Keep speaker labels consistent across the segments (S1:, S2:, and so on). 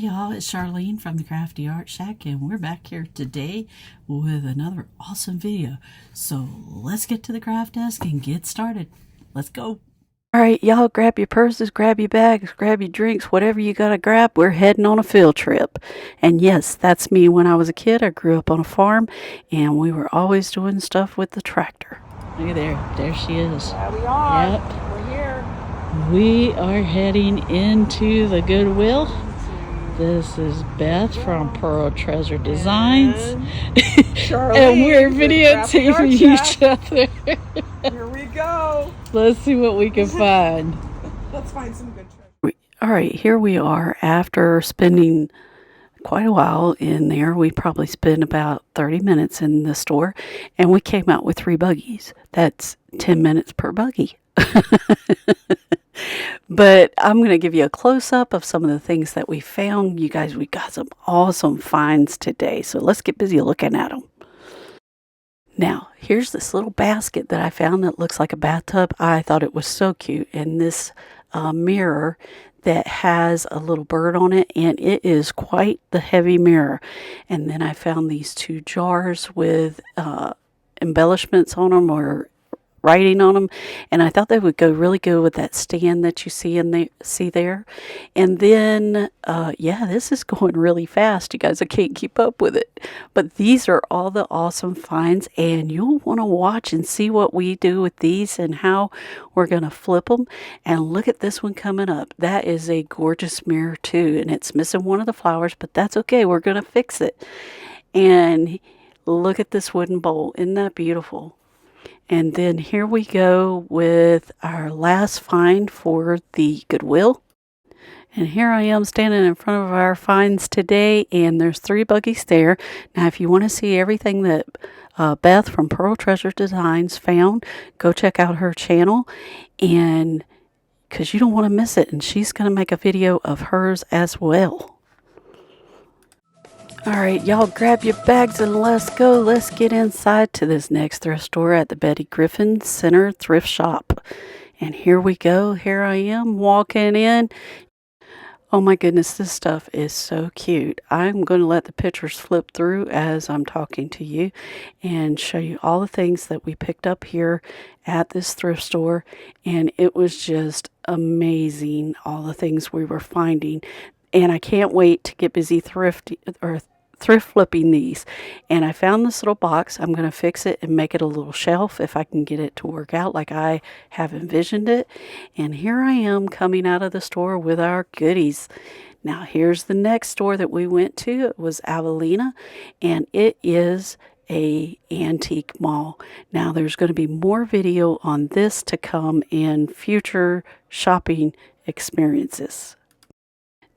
S1: y'all, it's Charlene from the Crafty Art Shack, and we're back here today with another awesome video. So let's get to the craft desk and get started. Let's go. All right, y'all, grab your purses, grab your bags, grab your drinks, whatever you gotta grab. We're heading on a field trip. And yes, that's me. When I was a kid, I grew up on a farm, and we were always doing stuff with the tractor. Look at there she is.
S2: There we are.
S1: Yep.
S2: We're here.
S1: We are heading into the Goodwill. This is Beth from Pearl Treasure Designs. And we're videotaping each other.
S2: Here we go.
S1: Let's see what we can find.
S2: Let's find some good treasure.
S1: All right, here we are after spending quite a while in there. We probably spent about 30 minutes in the store, and we came out with 3 buggies. That's 10 minutes per buggy. But I'm going to give you a close-up of some of the things that we found. You guys, we got some awesome finds today, so let's get busy looking at them. Now, here's this little basket that I found that looks like a bathtub. I thought it was so cute, and this mirror that has a little bird on it, and it is quite the heavy mirror. And then I found these 2 jars with embellishments on them, or writing on them, and I thought they would go really good with that stand that you see there. And then yeah, this is going really fast, you guys. I can't keep up with it, but these are all the awesome finds, and you'll want to watch and see what we do with these and how we're going to flip them. And look at this one coming up. That is a gorgeous mirror too, and it's missing one of the flowers, but that's okay, we're going to fix it. And look at this wooden bowl. Isn't that beautiful? And then here we go with our last find for the Goodwill. And here I am standing in front of our finds today, and there's 3 buggies there. Now, if you want to see everything that Beth from Pearl Treasure Designs found, go check out her channel, and because you don't want to miss it. And she's going to make a video of hers as well. All right, y'all, grab your bags and let's go. Let's get inside to this next thrift store at the Betty Griffin Center Thrift Shop. And here we go. Here I am walking in. Oh my goodness, this stuff is so cute. I'm going to let the pictures flip through as I'm talking to you and show you all the things that we picked up here at this thrift store. And it was just amazing, all the things we were finding. And I can't wait to get busy thrift flipping these. And I found this little box. I'm going to fix it and make it a little shelf if I can get it to work out like I have envisioned it. And here I am coming out of the store with our goodies. Now here's the next store that we went to. It was Avelina, and it is a antique mall. Now there's going to be more video on this to come in future shopping experiences.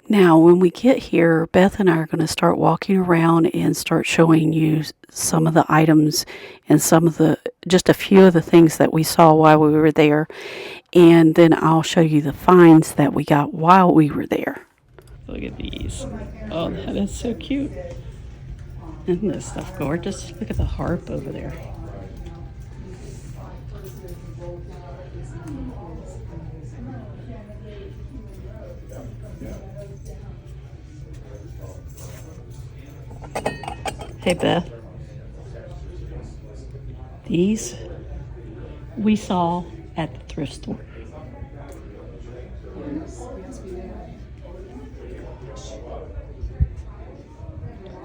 S1: Now, when we get here, Beth and I are going to start walking around and start showing you some of the items and just a few of the things that we saw while we were there. And then I'll show you the finds that we got while we were there. Look at these. Oh, that is so cute. Isn't this stuff gorgeous? Look at the harp over there. Hey Beth, these we saw at the thrift store.
S2: Yes, we did.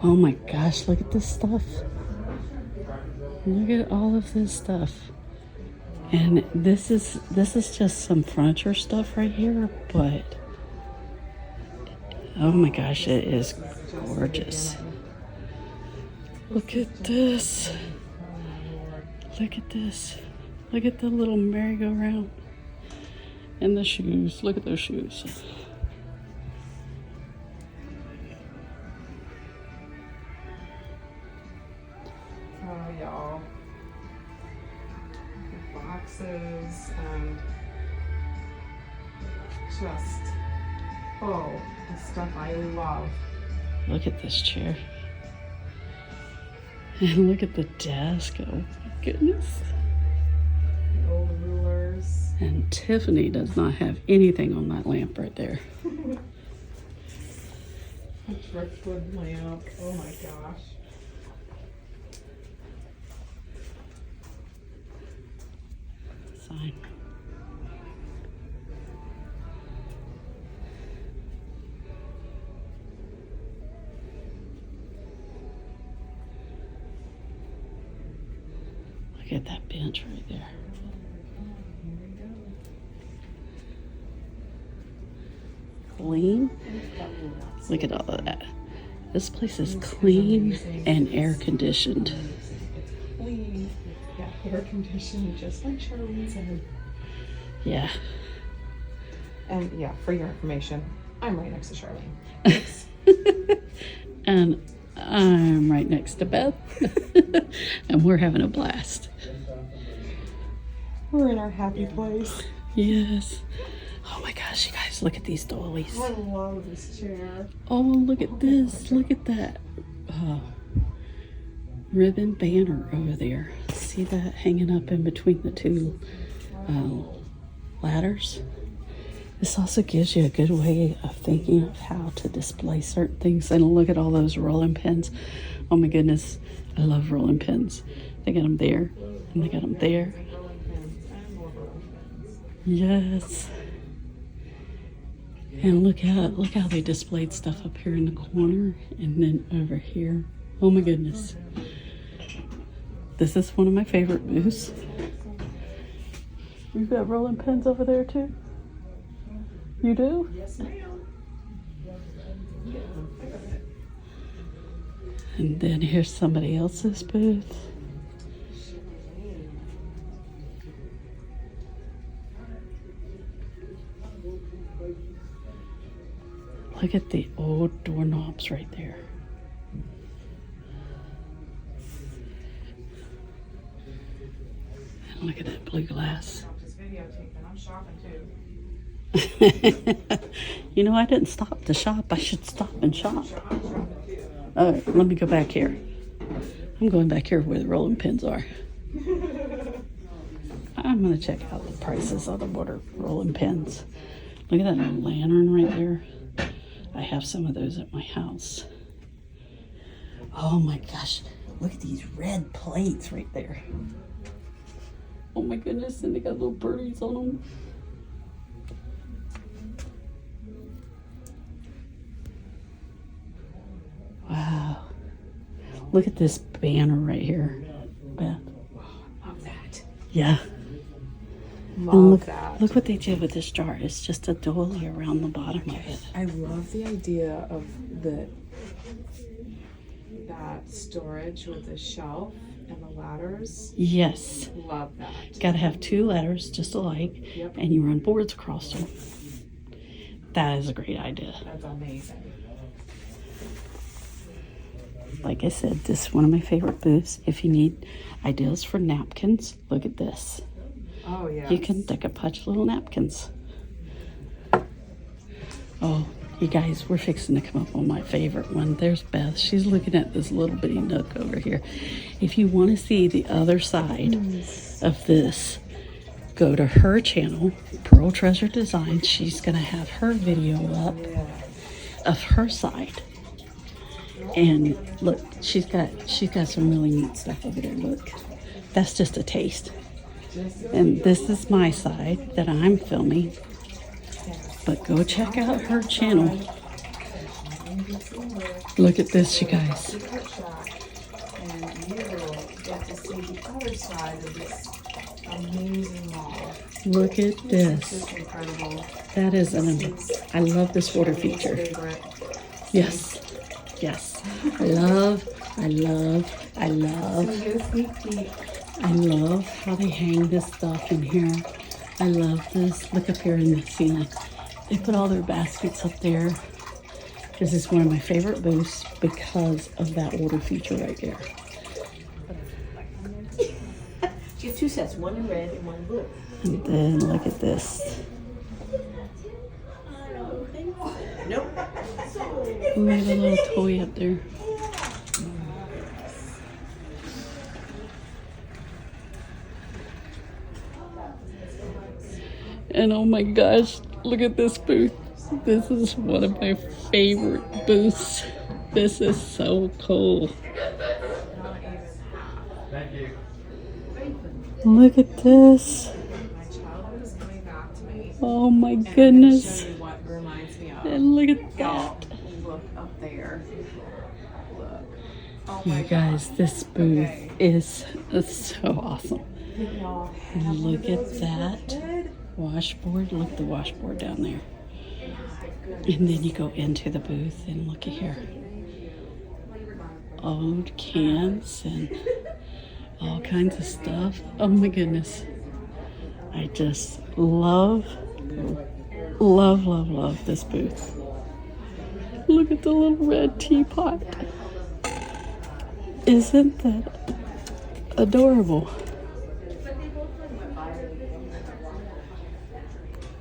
S1: Oh my gosh, look at this stuff. Look at all of this stuff. And this is just some furniture stuff right here, but oh my gosh, it is gorgeous. Look at this. Look at this. Look at the little merry-go-round. And the shoes. Look at those shoes.
S2: Oh, y'all. Boxes and just, the stuff I love.
S1: Look at this chair. And look at the desk. Oh my goodness.
S2: The old rulers.
S1: And Tiffany does not have anything on that lamp right there.
S2: A driftwood lamp. Oh my gosh.
S1: Sign. Look at that bench right there. Clean. Look at all of that. This place is clean and air conditioned.
S2: It's clean. Yeah, air conditioned, just like Charlene said.
S1: Yeah.
S2: And yeah, for your information, I'm right next to Charlene.
S1: And I'm right next to Beth. And we're having a blast.
S2: We're in our happy place.
S1: Yes. Oh my gosh, you guys, look at these dollies.
S2: I love this chair.
S1: Oh, look at this. Look at that. Ribbon banner over there. See that hanging up in between the two ladders? This also gives you a good way of thinking of how to display certain things. And look at all those rolling pins. Oh my goodness, I love rolling pins. They got them there, and they got them there. Yes. And look how they displayed stuff up here in the corner, and then over here. Oh my goodness. This is one of my favorite booths. You've got rolling pins over there too? You do?
S2: Yes, ma'am.
S1: And then here's somebody else's booth. Look at the old doorknobs right there. And look at that blue glass.
S2: Just videotaping. I'm shopping too.
S1: You know, I didn't stop to shop. I should stop and shop.
S2: I'm shopping too.
S1: All right, let me go back here. I'm going back here where the rolling pins are. I'm going to check out the prices of the water rolling pins. Look at that lantern right there. I have some of those at my house. Oh my gosh, look at these red plates right there. Oh my goodness, and they got little birdies on them. Wow. Look at this banner right here, Beth.
S2: Love that.
S1: Yeah.
S2: Love
S1: And look,
S2: that.
S1: look what they did with this jar. It's just a dolly around the bottom of it.
S2: I love the idea of that storage with the shelf and the ladders.
S1: Yes.
S2: Love that.
S1: Got to have two ladders just alike,
S2: Yep.
S1: and you run boards across them. That is a great idea.
S2: That's amazing.
S1: Like I said, this is one of my favorite booths. If you need ideas for napkins, look at this.
S2: Oh yeah.
S1: You can decoupage little napkins. Oh, you guys, we're fixing to come up on my favorite one. There's Beth. She's looking at this little bitty nook over here. If you want to see the other side of this, go to her channel, Pearl Treasure Design. She's going to have her video up of her side. And look, she's got some really neat stuff over there. Look, that's just a taste. And this is my side that I'm filming. But go check out her channel. Look at this, you guys.
S2: And you will get to see the other side of this amazing wall.
S1: Look at this.
S2: This is incredible.
S1: That is I love this water feature.
S2: Favorite.
S1: Yes. Yes. I love.
S2: So you get a sneak peek.
S1: I love how they hang this stuff in here. I love this. Look up here in the ceiling. They put all their baskets up there. This is one of my favorite booths because of that water feature right there.
S3: She has two sets, one in red and one in blue.
S1: And then look at this.
S3: Nope.
S1: We have a little toy up there. And oh my gosh, look at this booth. This is one of my favorite booths. This is so cool. Look at this. Oh my goodness. And look at that.
S2: Look up there. Look. Oh
S1: You guys, this booth is so awesome.
S2: y'all.
S1: And look at that washboard. Look at the washboard down there. And then you go into the booth and look at here. Old cans and all kinds of stuff. Oh my goodness. I just love this booth. Look at the little red teapot. Isn't that adorable?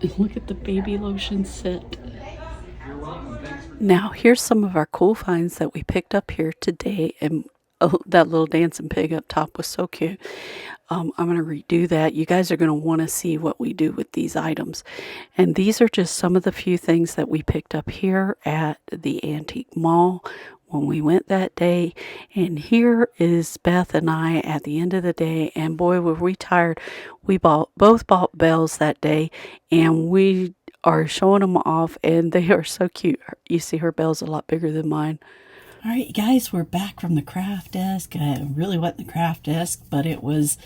S1: And look at the baby lotion set. Now, here's some of our cool finds that we picked up here today. And oh, that little dancing pig up top was so cute. I'm going to redo that. You guys are going to want to see what we do with these items. And these are just some of the few things that we picked up here at the antique mall when we went that day. And here is Beth and I at the end of the day. And boy, were we tired. We both bought bells that day. And we are showing them off. And they are so cute. You see her bell's a lot bigger than mine. All right, guys, we're back from the craft desk. It really wasn't the craft desk, but it was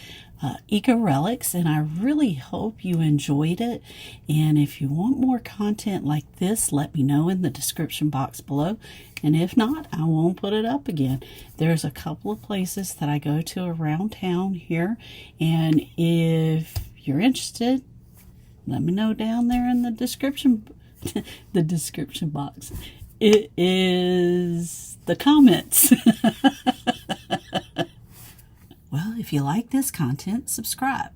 S1: Eco Relics, and I really hope you enjoyed it. And if you want more content like this, let me know in the description box below. And if not, I won't put it up again. There's a couple of places that I go to around town here, and if you're interested, let me know down there in the description the description box. It is the comments. Well, if you like this content, subscribe,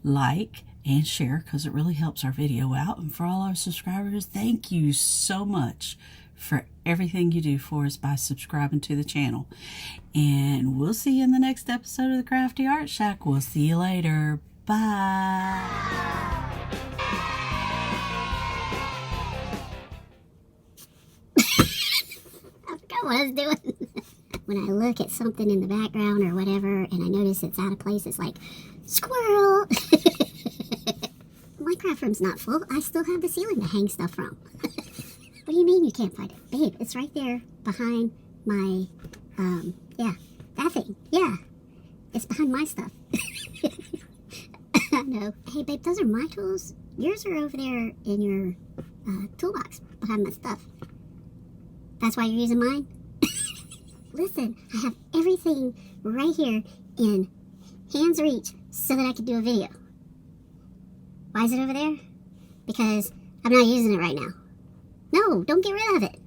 S1: like, and share, because it really helps our video out. And for all our subscribers, thank you so much for everything you do for us by subscribing to the channel. And we'll see you in the next episode of the Crafty Art Shack. We'll see you later. Bye.
S4: What I was doing. When I look at something in the background or whatever and I notice it's out of place, it's like, squirrel! My craft room's not full. I still have the ceiling to hang stuff from. What do you mean you can't find it? Babe, it's right there behind my, yeah, that thing. Yeah, it's behind my stuff. I know. Hey, babe, those are my tools. Yours are over there in your toolbox behind my stuff. That's why you're using mine? Listen, I have everything right here in hand's reach so that I can do a video. Why is it over there? Because I'm not using it right now. No, don't get rid of it.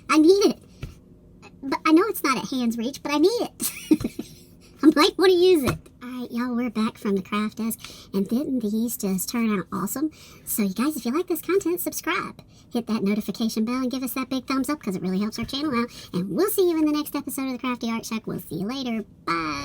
S4: I need it. But I know it's not at hand's reach, but I need it. I might want to use it. Alright, y'all, we're back from the craft desk, and didn't these just turn out awesome? So you guys, if you like this content, subscribe. Hit that notification bell and give us that big thumbs up because it really helps our channel out. And we'll see you in the next episode of the Crafty Art Shack. We'll see you later. Bye!